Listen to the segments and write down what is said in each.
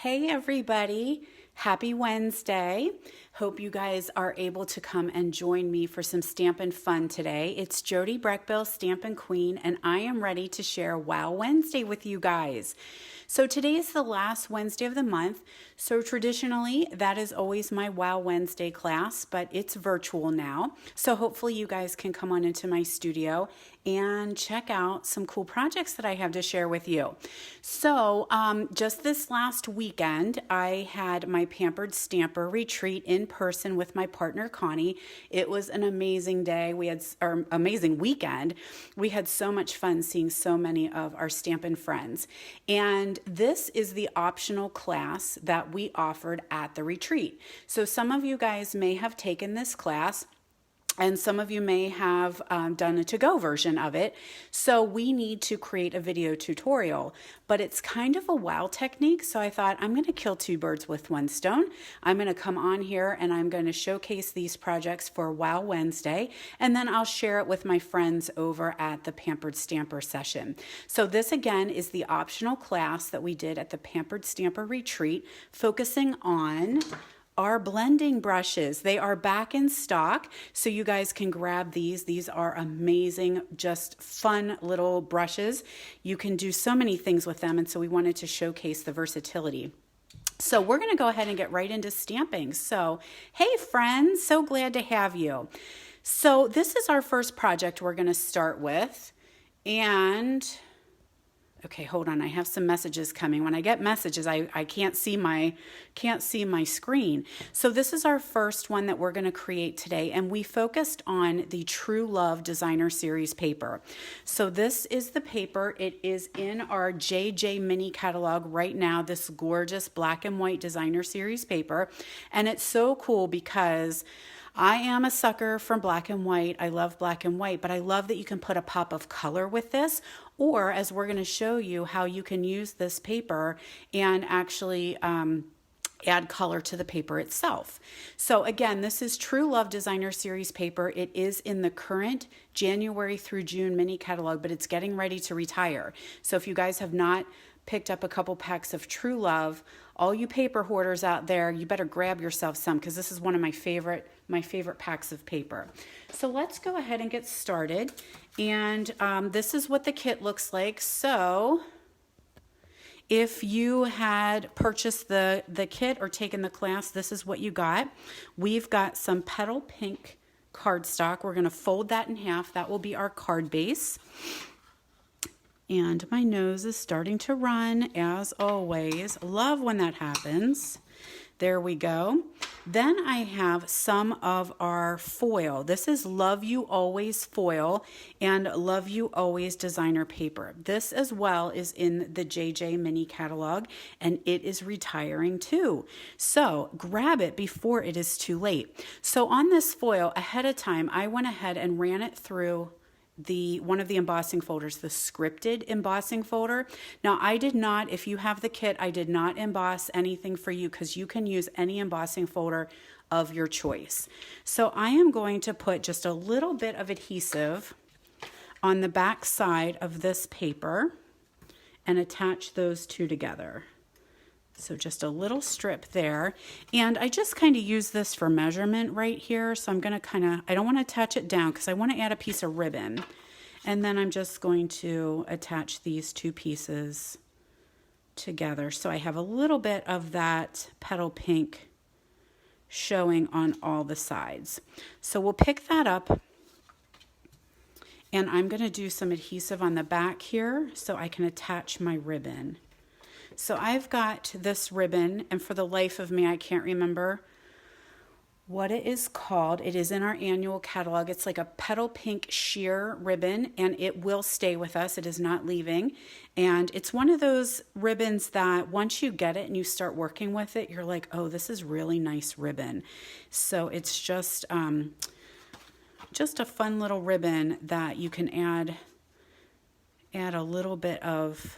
Hey everybody, happy Wednesday. Hope you guys are able to come and join me for some Stampin' Fun today. It's Jody Brechbill, Stampin' Queen, and I am ready to share Wow Wednesday with you guys. So today is the last Wednesday of the month, so traditionally that is always my Wow Wednesday class, but it's virtual now. So hopefully you guys can come on into my studio and check out some cool projects that I have to share with you. So just this last weekend, I had my Pampered Stamper Retreat in person with my partner Connie. It was an amazing day. We had an amazing weekend. We had so much fun seeing so many of our Stampin' friends. And this is the optional class that we offered at the retreat. So some of you guys may have taken this class, and some of you may have done a to-go version of it. So we need to create a video tutorial, but it's kind of a wow technique. So I thought I'm going to kill two birds with one stone. I'm going to come on here and I'm going to showcase these projects for Wow Wednesday, and then I'll share it with my friends over at the Pampered Stamper session. So this again is the optional class that we did at the Pampered Stamper Retreat, focusing on our blending brushes. They are back in stock, so you guys can grab these. These are amazing, just fun little brushes. You can do so many things with them, and so we wanted to showcase the versatility. So we're going to go ahead and get right into stamping. So, hey friends, so glad to have you. So this is our first project we're going to start with, and okay, hold on. I have some messages coming. When I get messages, I can't see my screen. So this is our first one that we're going to create today, and we focused on the True Love Designer Series paper. So this is the paper. It is in our JJ mini catalog right now, this gorgeous black and white Designer Series paper. And it's so cool because I am a sucker for black and white. I love black and white, but I love that you can put a pop of color with this, or as we're going to show you how you can use this paper and actually add color to the paper itself. So again, this is True Love Designer Series paper. It is in the current January through June mini catalog, but it's getting ready to retire. So if you guys have not picked up a couple packs of True Love, all you paper hoarders out there, you better grab yourself some, because this is one of my favorite packs of paper. So let's go ahead and get started. And this is what the kit looks like. So if you had purchased the kit or taken the class, this is what you got. We've got some petal pink cardstock. We're going to fold that in half. That will be our card base. And my nose is starting to run, as always. Love when that happens. There we go. Then I have some of our foil. This is Love You Always foil and Love You Always designer paper. This as well is in the JJ mini catalog, and it is retiring too. So grab it before it is too late. So on this foil, ahead of time, I went ahead and ran it through one of the embossing folders, the scripted embossing folder. Now I did not, if you have the kit, I did not emboss anything for you, because you can use any embossing folder of your choice. So I am going to put just a little bit of adhesive on the back side of this paper and attach those two together. So just a little strip there. And I just kind of use this for measurement right here. So I'm going to I don't want to attach it down because I want to add a piece of ribbon. And then I'm just going to attach these two pieces together. So I have a little bit of that petal pink showing on all the sides. So we'll pick that up. And I'm going to do some adhesive on the back here so I can attach my ribbon. So I've got this ribbon, and for the life of me, I can't remember what it is called. It is in our annual catalog. It's like a petal pink sheer ribbon, and it will stay with us. It is not leaving. And it's one of those ribbons that once you get it and you start working with it, you're like, oh, this is really nice ribbon. So it's just a fun little ribbon that you can add a little bit of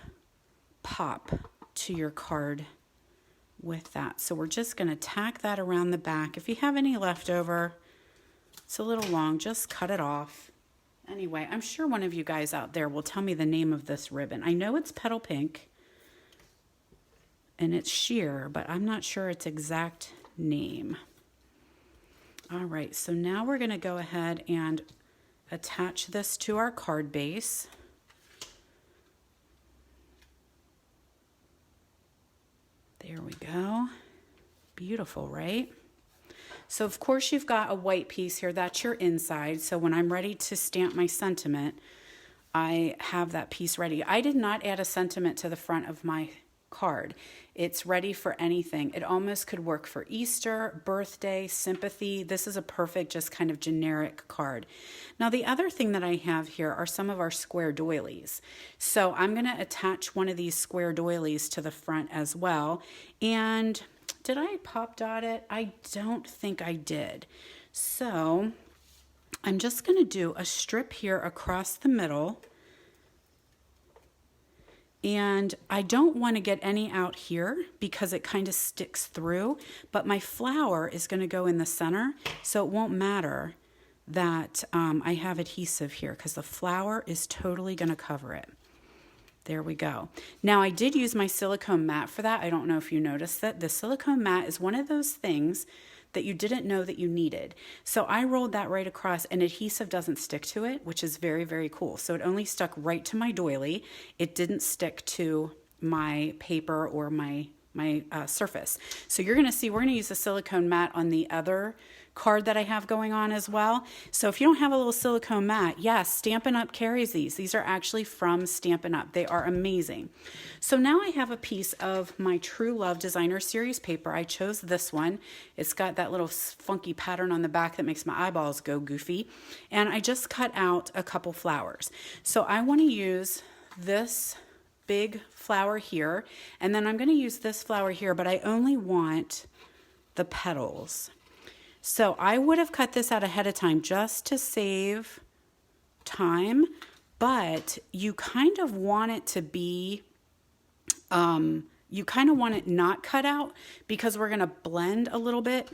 pop to your card with that. So we're just going to tack that around the back. If you have any leftover, it's a little long, just cut it off. Anyway, I'm sure one of you guys out there will tell me the name of this ribbon. I know it's petal pink. and it's sheer, but I'm not sure its exact name. All right, so now we're going to go ahead and attach this to our card base. There we go. Beautiful, right? So of course you've got a white piece here. That's your inside. So when I'm ready to stamp my sentiment, I have that piece ready. I did not add a sentiment to the front of my card. It's ready for anything. It almost could work for Easter, birthday, sympathy. This is a perfect, just kind of generic card. Now the other thing that I have here are some of our square doilies. So I'm going to attach one of these square doilies to the front as well. And did I pop dot it? I don't think I did. So I'm just going to do a strip here across the middle. And I don't want to get any out here because it kind of sticks through, but my flower is going to go in the center, so it won't matter that I have adhesive here because the flower is totally going to cover it. There we go. Now I did use my silicone mat for that. I don't know if you noticed that. The silicone mat is one of those things that you didn't know that you needed. So I rolled that right across, and adhesive doesn't stick to it, which is very, very cool. So it only stuck right to my doily. It didn't stick to my paper or my surface. So you're going to see we're going to use a silicone mat on the other card that I have going on as well. So if you don't have a little silicone mat, yes, Stampin' Up carries these. These are actually from Stampin' Up. They are amazing. So now I have a piece of my True Love Designer Series paper. I chose this one. It's got that little funky pattern on the back that makes my eyeballs go goofy. And I just cut out a couple flowers. So I want to use this big flower here, and then I'm going to use this flower here, but I only want the petals. So I would have cut this out ahead of time just to save time, but you kind of want it to be, you kind of want it not cut out because we're going to blend a little bit,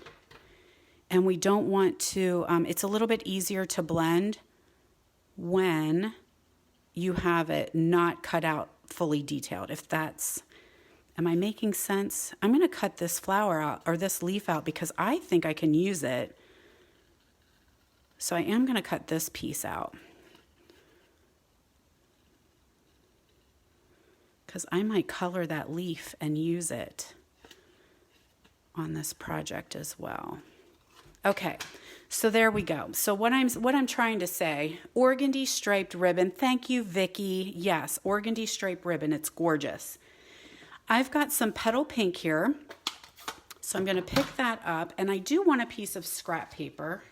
and we don't want to, it's a little bit easier to blend when you have it not cut out fully detailed, if that's, am I making sense? I'm going to cut this flower out, or this leaf out, because I think I can use it. So I am going to cut this piece out, because I might color that leaf and use it on this project as well. Okay, so there we go. So what I'm trying to say, organdy striped ribbon. Thank you, Vicky. Yes, organdy striped ribbon. It's gorgeous. I've got some petal pink here, so I'm going to pick that up, and I do want a piece of scrap paper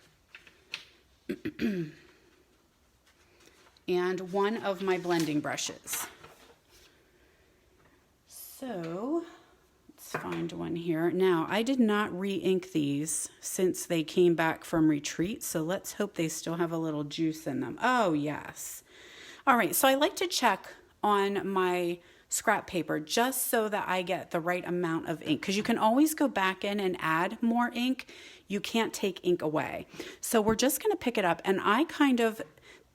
and one of my blending brushes. So let's find one here. Now, I did not re-ink these since they came back from retreat, so let's hope they still have a little juice in them. Oh, yes. All right, so I like to check on my scrap paper just so that I get the right amount of ink, because you can always go back in and add more ink. You can't take ink away. So we're just going to pick it up, and I kind of,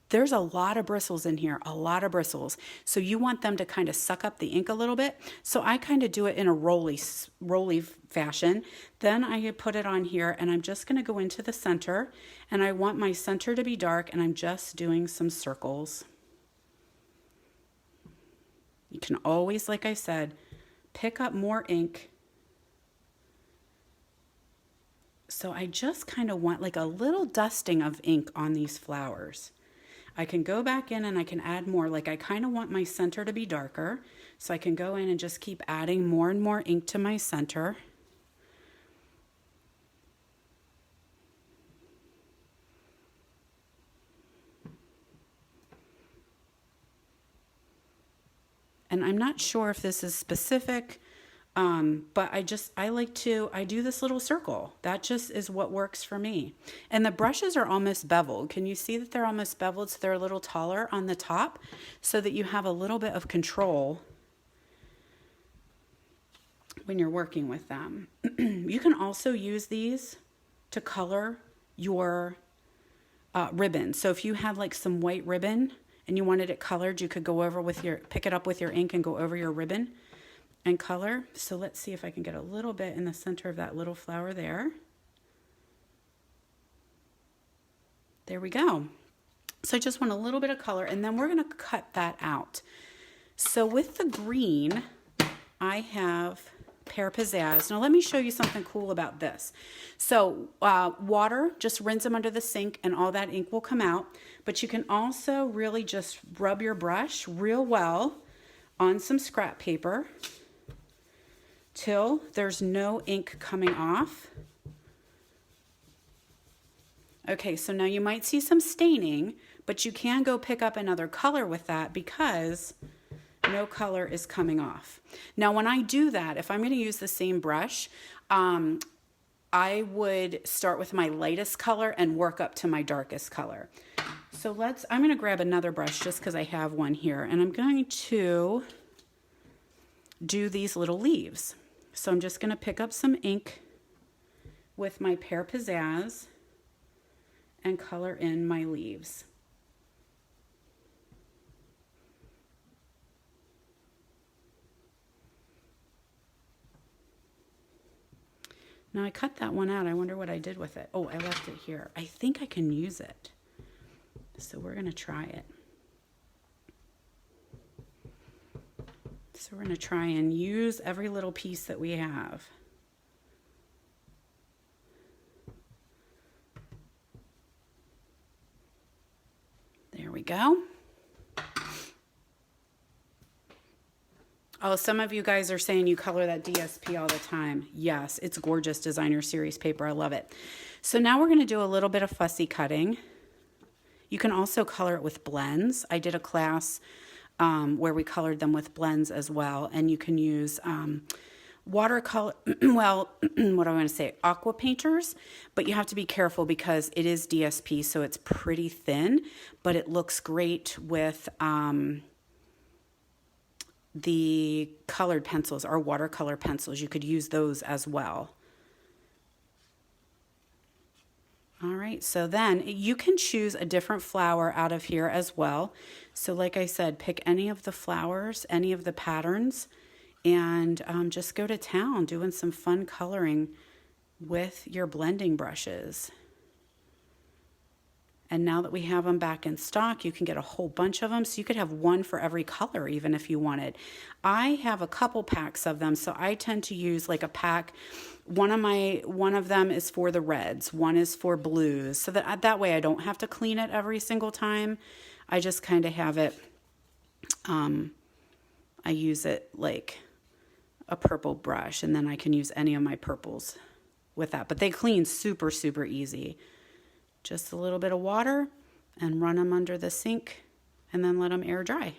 there's a lot of bristles in here, a lot of bristles. So you want them to kind of suck up the ink a little bit. So I kind of do it in a rolly fashion. Then I put it on here, and I'm just going to go into the center, and I want my center to be dark, and I'm just doing some circles. You can always, like I said, pick up more ink. So I just kind of want like a little dusting of ink on these flowers. I can go back in and I can add more. Like I kind of want my center to be darker. So I can go in and just keep adding more and more ink to my center. And I'm not sure if this is specific, but I do this little circle. That just is what works for me. And the brushes are almost beveled. Can you see that they're almost beveled? So they're a little taller on the top so that you have a little bit of control when you're working with them. You can also use these to color your ribbon. So if you had like some white ribbon and you wanted it colored, you could go over with pick it up with your ink and go over your ribbon. and color. So let's see if I can get a little bit in the center of that little flower there. There we go. So I just want a little bit of color, and then we're going to cut that out. So with the green, I have Pear Pizzazz. Now let me show you something cool about this. So water, just rinse them under the sink and all that ink will come out. But you can also really just rub your brush real well on some scrap paper till there's no ink coming off. Okay, so now you might see some staining, but you can go pick up another color with that because no color is coming off. Now when I do that, if I'm going to use the same brush, I would start with my lightest color and work up to my darkest color. So I'm going to grab another brush just because I have one here, and I'm going to do these little leaves. So I'm just going to pick up some ink with my Pear Pizzazz and color in my leaves. Now I cut that one out. I wonder what I did with it. Oh, I left it here. I think I can use it. So we're going to try it. So we're going to try and use every little piece that we have. There we go. Oh, some of you guys are saying you color that DSP all the time. Yes, it's gorgeous designer series paper. I love it. So now we're going to do a little bit of fussy cutting. You can also color it with blends. I did a class where we colored them with blends as well. And you can use watercolor, well, what do I want to say? Aqua painters, but you have to be careful because it is DSP, so it's pretty thin, but it looks great with the colored pencils or watercolor pencils. You could use those as well. All right, so then you can choose a different flower out of here as well. So like I said, pick any of the flowers, any of the patterns, and just go to town doing some fun coloring with your blending brushes. And now that we have them back in stock, you can get a whole bunch of them. So you could have one for every color even if you wanted. I have a couple packs of them, so I tend to use like a pack. One of them is for the reds, one is for blues. So that way I don't have to clean it every single time. I just kind of have it, I use it like a purple brush, and then I can use any of my purples with that. But they clean super, super easy. Just a little bit of water and run them under the sink and then let them air dry.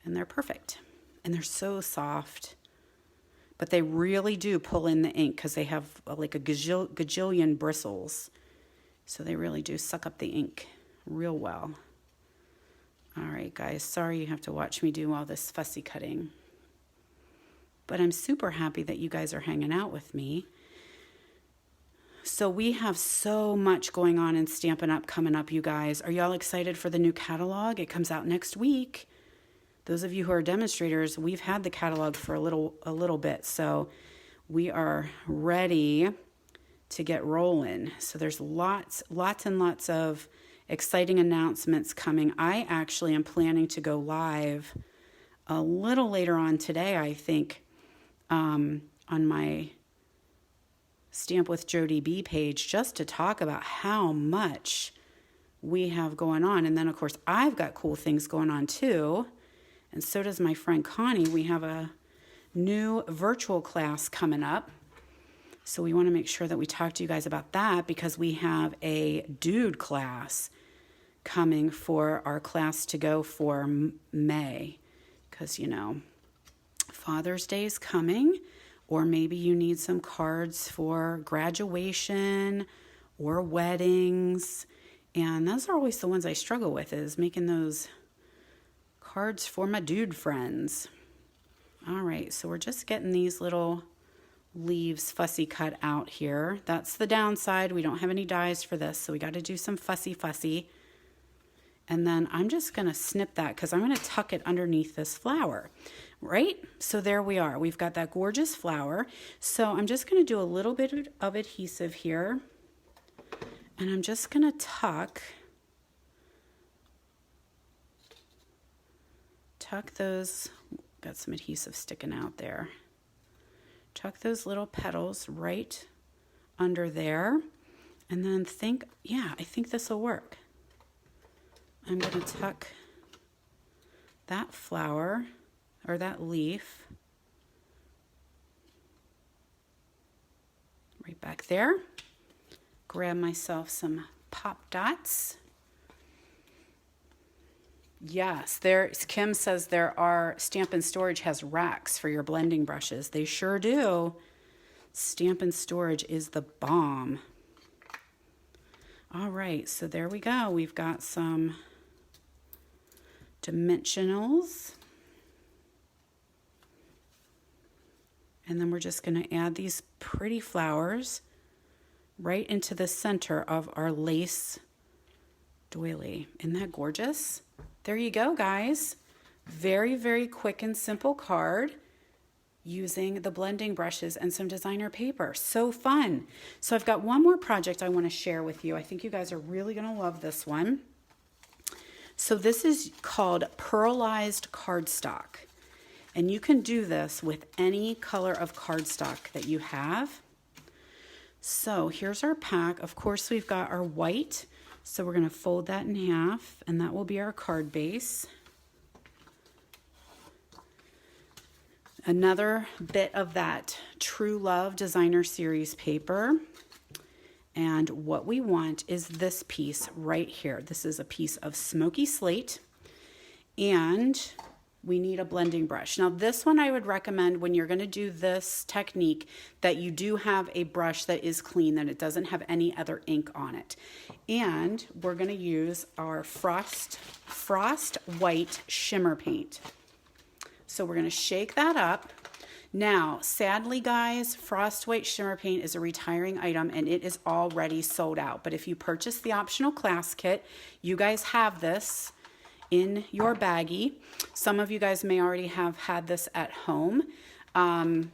And they're perfect. And they're so soft. But they really do pull in the ink because they have like a gajillion bristles. So they really do suck up the ink real well. All right, guys. Sorry you have to watch me do all this fussy cutting. But I'm super happy that you guys are hanging out with me. So we have so much going on in Stampin' Up! Coming up, you guys. Are y'all excited for the new catalog? It comes out next week. Those of you who are demonstrators, we've had the catalog for a little bit, so we are ready to get rolling. So there's lots and lots of exciting announcements coming. I actually am planning to go live a little later on today, I think, on my Stamp with Jody B page, just to talk about how much we have going on. And then of course I've got cool things going on too, and so does my friend Connie. We have a new virtual class coming up, so we want to make sure that we talk to you guys about that, because we have a dude class coming for our class to go for May, because you know Father's Day is coming. Or maybe you need some cards for graduation or weddings. And those are always the ones I struggle with, is making those cards for my dude friends. All right, so we're just getting these little leaves fussy cut out here. That's the downside. We don't have any dies for this, so we got to do some fussy. And then I'm just going to snip that because I'm going to tuck it underneath this flower. right? So there we are. We've got that gorgeous flower. So I'm just going to do a little bit of adhesive here. And I'm just going to tuck those, got some adhesive sticking out there. Tuck those little petals right under there. And then think, yeah, I think this will work. I'm going to tuck that flower or that leaf right back there. Grab myself some pop dots. Yes, Kim says there are, Stampin' Storage has racks for your blending brushes. They sure do. Stampin' Storage is the bomb. All right, so there we go. We've got some dimensionals. And then we're just going to add these pretty flowers right into the center of our lace doily. Isn't that gorgeous? There you go, guys. Very, very quick and simple card using the blending brushes and some designer paper. So fun. So I've got one more project I want to share with you. I think you guys are really going to love this one. So this is called pearlized cardstock. And you can do this with any color of cardstock that you have. So here's our pack. Of course, we've got our white. So we're going to fold that in half, and that will be our card base. Another bit of that True Love Designer Series paper. And what we want is this piece right here. This is a piece of smoky slate, and we need a blending brush. Now this one I would recommend when you're going to do this technique that you do have a brush that is clean, that it doesn't have any other ink on it. And we're going to use our Frost White Shimmer Paint. So we're going to shake that up. Now, sadly guys, Frost White Shimmer Paint is a retiring item and it is already sold out. But if you purchase the optional class kit, you guys have this in your baggie. Some of you guys may already have had this at home. And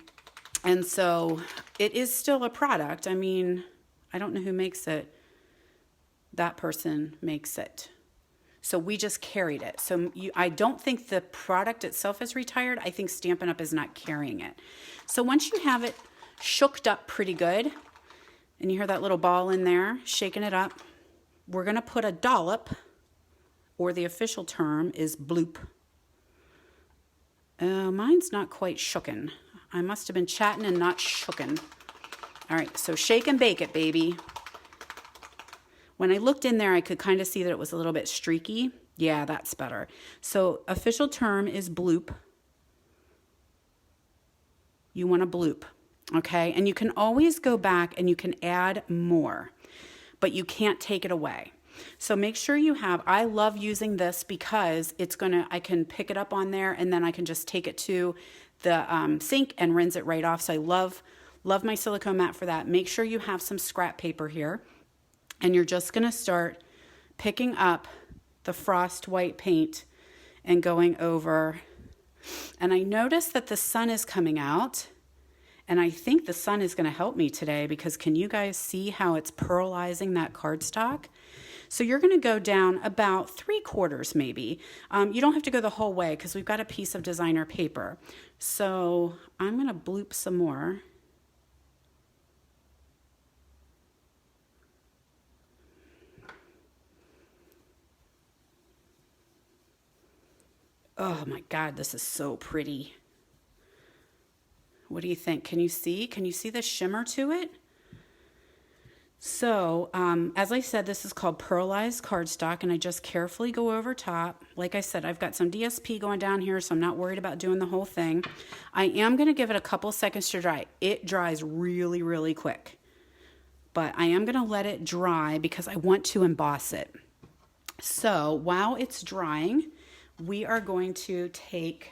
so it is still a product. I mean, I don't know who makes it. That person makes it. So we just carried it. So I don't think the product itself is retired. I think Stampin' Up! Is not carrying it. So once you have it shooked up pretty good, and you hear that little ball in there, shaking it up, we're going to put a dollop, or the official term is bloop. Mine's not quite shooken. I must have been chatting and not shooken. All right, so shake and bake it, baby. When I looked in there, I could kind of see that it was a little bit streaky. Yeah, that's better. So official term is bloop. You want a bloop, okay? And you can always go back and you can add more, but you can't take it away. So make sure you have, I love using this because I can pick it up on there and then I can just take it to the sink and rinse it right off. So I love my silicone mat for that. Make sure you have some scrap paper here. And you're just going to start picking up the Frost White paint and going over. And I noticed that the sun is coming out. And I think the sun is going to help me today because can you guys see how it's pearlizing that cardstock? So you're going to go down about 3/4 maybe. You don't have to go the whole way because we've got a piece of designer paper. So I'm going to bloop some more. Oh my God, this is so pretty. What do you think? Can you see? Can you see the shimmer to it? So, as I said, this is called pearlized cardstock, and I just carefully go over top. Like I said, I've got some DSP going down here, so I'm not worried about doing the whole thing. I am going to give it a couple seconds to dry. It dries really, really quick. But I am going to let it dry because I want to emboss it. So, while it's drying, we are going to take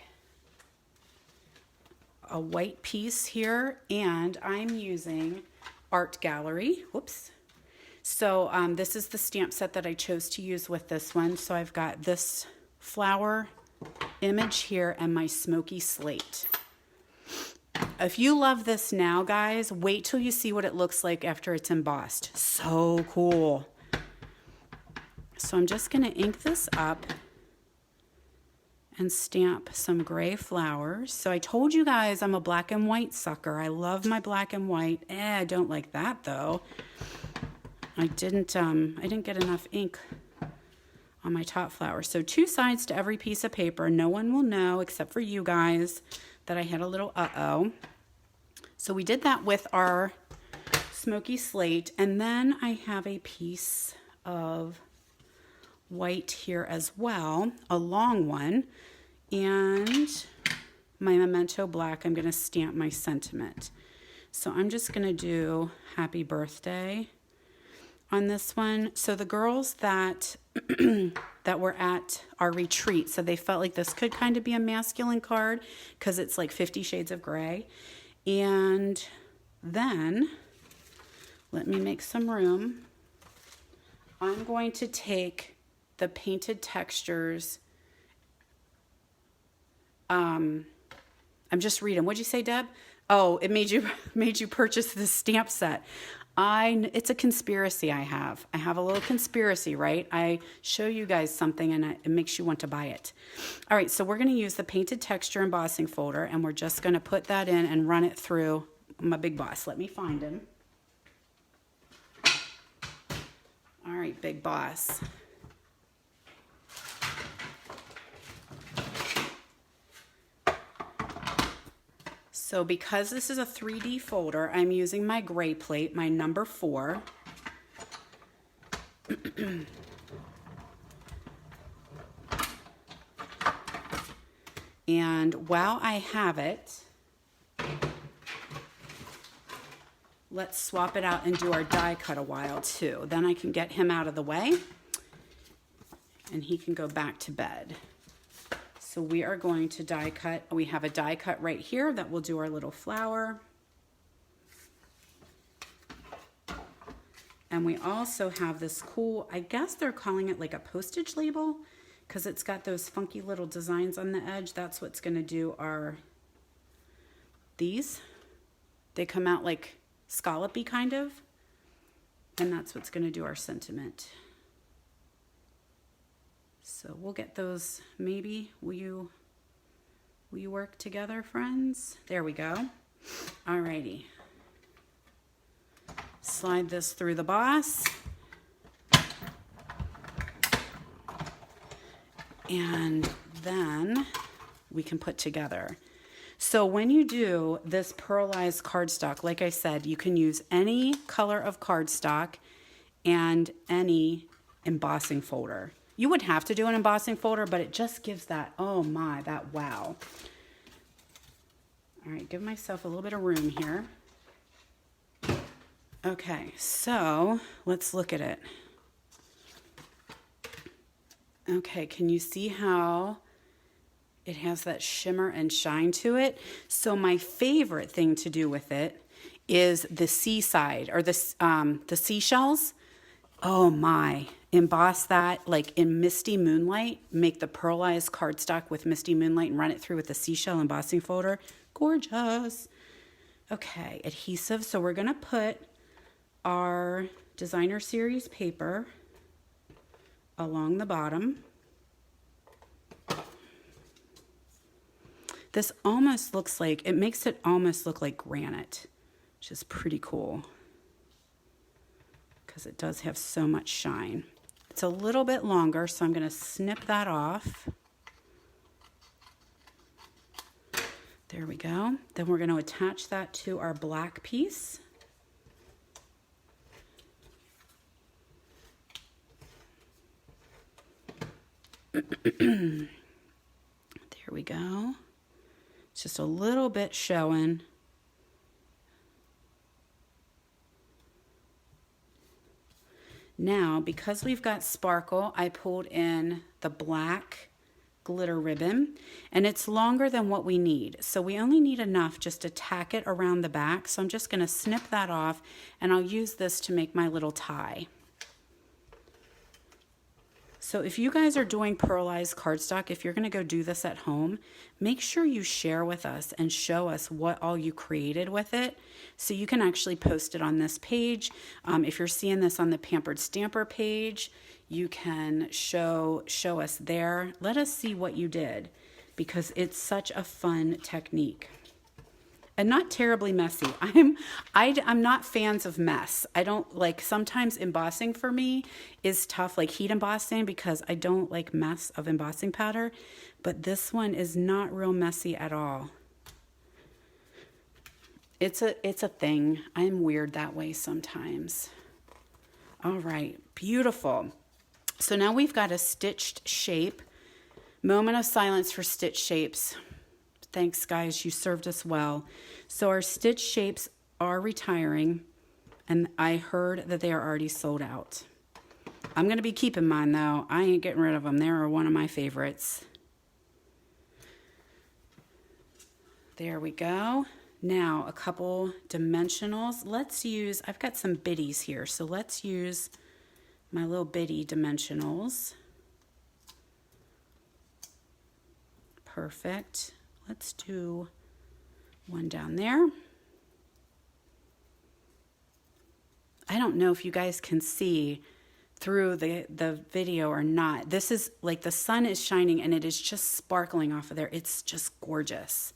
a white piece here, and I'm using Art Gallery. Whoops. So this is the stamp set that I chose to use with this one. So I've got this flower image here and my smoky slate. If you love this now, guys, wait till you see what it looks like after it's embossed. So cool. So I'm just going to ink this up and stamp some gray flowers. So I told you guys I'm a black and white sucker. I love my black and white. I don't like that though. I didn't get enough ink on my top flower. So 2 sides to every piece of paper. No one will know except for you guys that I had a little uh-oh. So we did that with our smoky slate, and then I have a piece of white here as well, a long one, and my memento black. I'm going to stamp my sentiment. So I'm just going to do happy birthday on this one. So the girls that that were at our retreat, so they felt like this could kind of be a masculine card because it's like 50 Shades of Gray. And then let me make some room. I'm going to take the painted textures. I'm just reading. What'd you say, Deb? Oh, it made you purchase this stamp set. It's a conspiracy I have. I have a little conspiracy, right? I show you guys something and it makes you want to buy it. All right, so we're going to use the painted texture embossing folder, and we're just going to put that in and run it through my big boss. Let me find him. All right, big boss. So because this is a 3D folder, I'm using my gray plate, my number 4. And while I have it, let's swap it out and do our die cut a while too. Then I can get him out of the way and he can go back to bed. So we are going to die cut. We have a die cut right here that will do our little flower. And we also have this cool, I guess they're calling it like a postage label because it's got those funky little designs on the edge. That's what's going to do these. They come out like scallopy kind of. And that's what's going to do our sentiment. So we'll get those, maybe. Will you work together, friends? There we go. Alrighty. Slide this through the boss. And then we can put together. So when you do this pearlized cardstock, like I said, you can use any color of cardstock and any embossing folder. You would have to do an embossing folder, but it just gives that, oh my, that wow. All right, give myself a little bit of room here. Okay, so let's look at it. Okay, can you see how it has that shimmer and shine to it? So my favorite thing to do with it is the seaside, or the seashells. Oh my. Emboss that like in Misty Moonlight. Make the pearlized cardstock with Misty Moonlight and run it through with the seashell embossing folder. Gorgeous. Okay, adhesive. So we're going to put our designer series paper along the bottom. This almost looks like, it makes it almost look like granite, which is pretty cool because it does have so much shine. It's a little bit longer, so I'm going to snip that off. There we go. Then we're going to attach that to our black piece. There we go. It's just a little bit showing. Now, because we've got sparkle, I pulled in the black glitter ribbon, and it's longer than what we need. So we only need enough just to tack it around the back. So I'm just going to snip that off, and I'll use this to make my little tie. So if you guys are doing pearlized cardstock, if you're going to go do this at home, make sure you share with us and show us what all you created with it, so you can actually post it on this page. If you're seeing this on the Pampered Stamper page, you can show us there. Let us see what you did, because it's such a fun technique. And not terribly messy. I'm not fans of mess. I don't like, sometimes embossing for me is tough, like heat embossing, because I don't like mess of embossing powder. But this one is not real messy at all. It's a thing. I'm weird that way sometimes. All right, beautiful. So now we've got a stitched shape. Moment of silence for stitch shapes. Thanks, guys. You served us well. So our stitch shapes are retiring, and I heard that they are already sold out. I'm going to be keeping mine, though. I ain't getting rid of them. They are one of my favorites. There we go. Now, a couple dimensionals. Let's use, I've got some biddies here, so let's use my little bitty dimensionals. Perfect. Let's do one down there. I don't know if you guys can see through the video or not. This is like the sun is shining and it is just sparkling off of there. It's just gorgeous.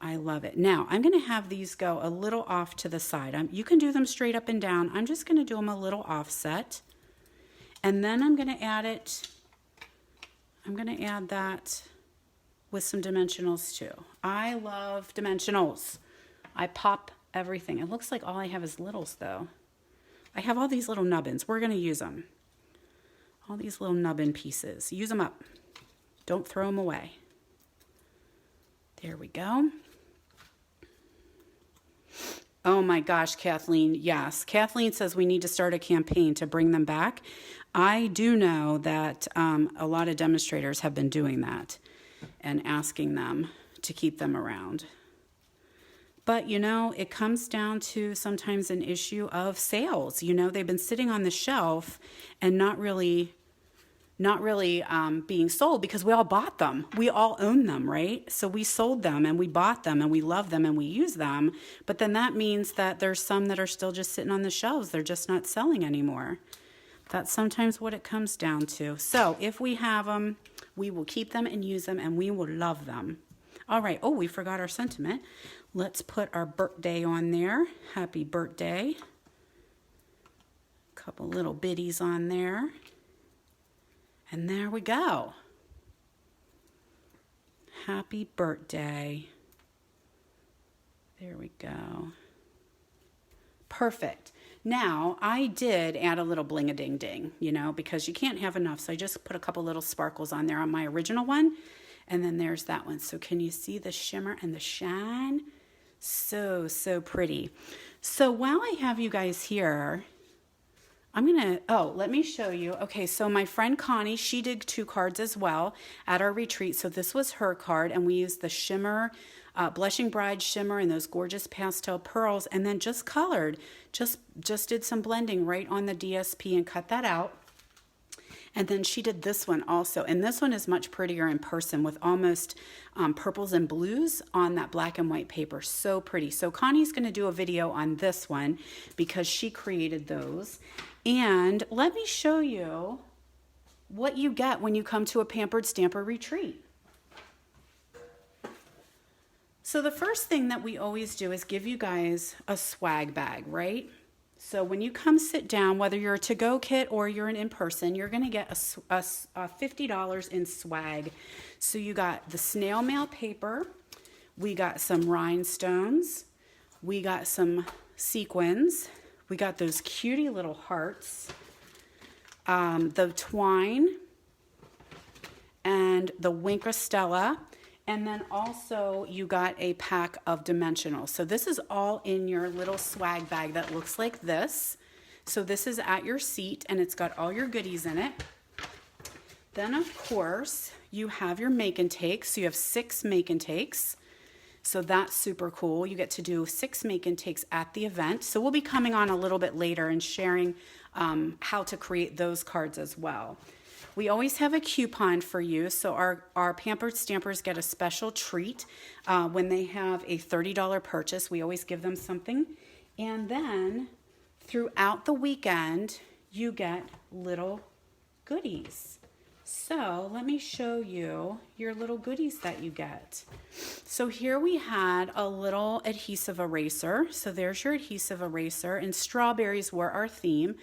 I love it. Now, I'm going to have these go a little off to the side. You can do them straight up and down. I'm just going to do them a little offset. And then I'm going to add that with some dimensionals too. I love dimensionals. I pop everything. It looks like all I have is littles though. I have all these little nubbins. We're going to use them. All these little nubbin pieces. Use them up. Don't throw them away. There we go. Oh my gosh, Kathleen. Yes. Kathleen says we need to start a campaign to bring them back. I do know that a lot of demonstrators have been doing that and asking them to keep them around. But, you know, it comes down to sometimes an issue of sales. You know, they've been sitting on the shelf and not really being sold, because we all bought them. We all own them, right? So we sold them and we bought them and we love them and we use them. But then that means that there's some that are still just sitting on the shelves. They're just not selling anymore. That's sometimes what it comes down to. So if we have them, we will keep them and use them, and we will love them. All right. Oh, we forgot our sentiment. Let's put our birthday on there. Happy birthday. A couple little biddies on there. And there we go. Happy birthday. There we go. Perfect. Now, I did add a little bling-a-ding-ding, you know, because you can't have enough. So I just put a couple little sparkles on there on my original one. And then there's that one. So can you see the shimmer and the shine? So, so pretty. So while I have you guys here, let me show you. Okay, so my friend Connie, she did 2 cards as well at our retreat. So this was her card, and we used the shimmer, Blushing Bride shimmer and those gorgeous pastel pearls, and then just colored, just did some blending right on the DSP and cut that out. And then she did this one also, and this one is much prettier in person with almost purples and blues on that black and white paper. So pretty. So Connie's going to do a video on this one because she created those. And let me show you what you get when you come to a Pampered Stamper Retreat. So the first thing that we always do is give you guys a swag bag, right? So when you come sit down, whether you're a to-go kit or you're an in-person, you're going to get a $50 in swag. So you got the snail mail paper, we got some rhinestones, we got some sequins, we got those cutie little hearts, the twine, and the Winkostella. And then also you got a pack of dimensionals. So this is all in your little swag bag that looks like this. So this is at your seat and it's got all your goodies in it. Then of course you have your make and takes. So you have 6 make and takes. So that's super cool. You get to do 6 make and takes at the event. So we'll be coming on a little bit later and sharing how to create those cards as well. We always have a coupon for you, so our Pampered Stampers get a special treat when they have a $30 purchase. We always give them something. And then throughout the weekend, you get little goodies. So let me show you your little goodies that you get. So here we had a little adhesive eraser. So there's your adhesive eraser, and strawberries were our theme.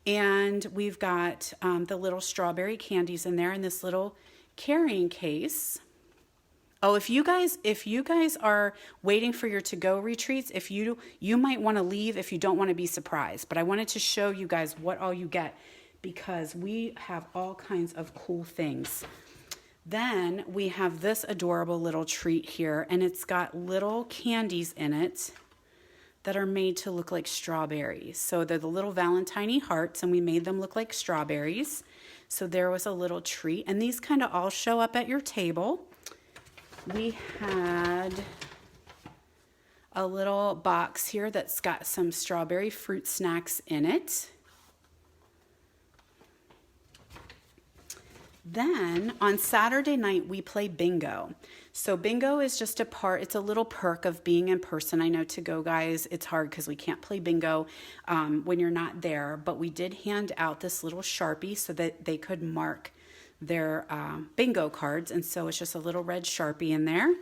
And we've got the little strawberry candies in there in this little carrying case. Oh, if you guys are waiting for your to-go retreats, if you might want to leave if you don't want to be surprised. But I wanted to show you guys what all you get, because we have all kinds of cool things. Then we have this adorable little treat here, and it's got little candies in it that are made to look like strawberries. So they're the little Valentine hearts, and we made them look like strawberries. So there was a little treat, and these kind of all show up at your table. We had a little box here that's got some strawberry fruit snacks in it. Then on Saturday night, we play bingo. So bingo is just it's a little perk of being in person. I know to-go guys, it's hard because we can't play bingo when you're not there, but we did hand out this little Sharpie so that they could mark their bingo cards. And so it's just a little red Sharpie in there.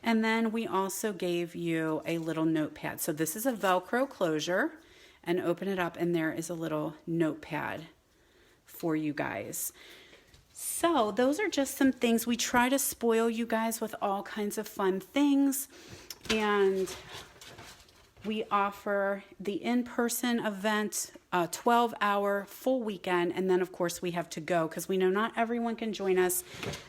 And then we also gave you a little notepad. So this is a Velcro closure, and open it up, and there is a little notepad for you guys. So those are just some things. We try to spoil you guys with all kinds of fun things, and we offer the in-person event, a 12-hour full weekend, and then of course we have to go, because we know not everyone can join us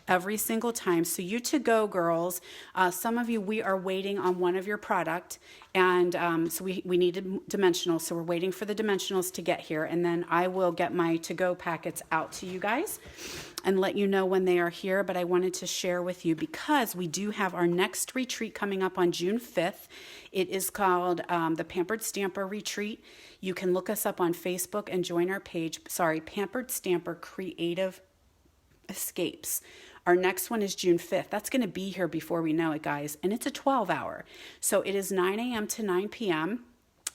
every single time. So you to-go girls, some of you, we are waiting on one of your product, and so we needed dimensionals, so we're waiting for the dimensionals to get here, and then I will get my to-go packets out to you guys and let you know when they are here. But I wanted to share with you, because we do have our next retreat coming up on June 5th. It is called the Pampered Stamper Retreat. You can look us up on Facebook and join our page. Pampered Stamper Creative Escapes. Our next one is June 5th. That's going to be here before we know it, guys. And it's a 12-hour. So it is 9 a.m. to 9 p.m.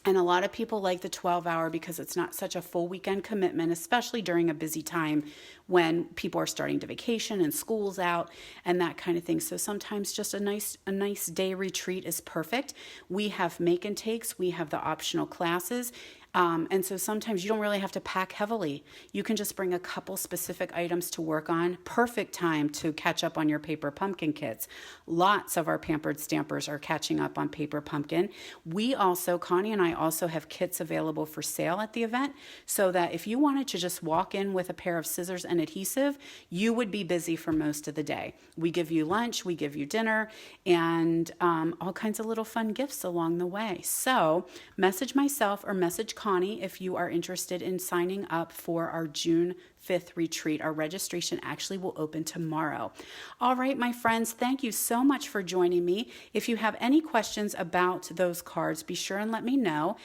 And a lot of people like the 12-hour because it's not such a full weekend commitment, especially during a busy time when people are starting to vacation and school's out and that kind of thing. So sometimes just a nice day retreat is perfect. We have make and takes. We have the optional classes. And so sometimes you don't really have to pack heavily. You can just bring a couple specific items to work on. Perfect time to catch up on your paper pumpkin kits. Lots of our Pampered Stampers are catching up on paper pumpkin. We also, Connie and I also have kits available for sale at the event, so that if you wanted to just walk in with a pair of scissors and adhesive, you would be busy for most of the day. We give you lunch, we give you dinner, and all kinds of little fun gifts along the way. So message myself or message Connie if you are interested in signing up for our June 5th retreat. Our registration actually will open tomorrow. All right, my friends, thank you so much for joining me. If you have any questions about those cards, be sure and let me know,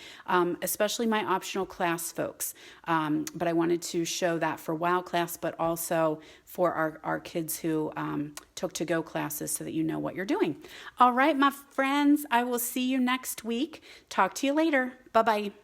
especially my optional class folks. But I wanted to show that for WOW class, but also for our kids who took to-go classes, so that you know what you're doing. All right, my friends, I will see you next week. Talk to you later. Bye-bye.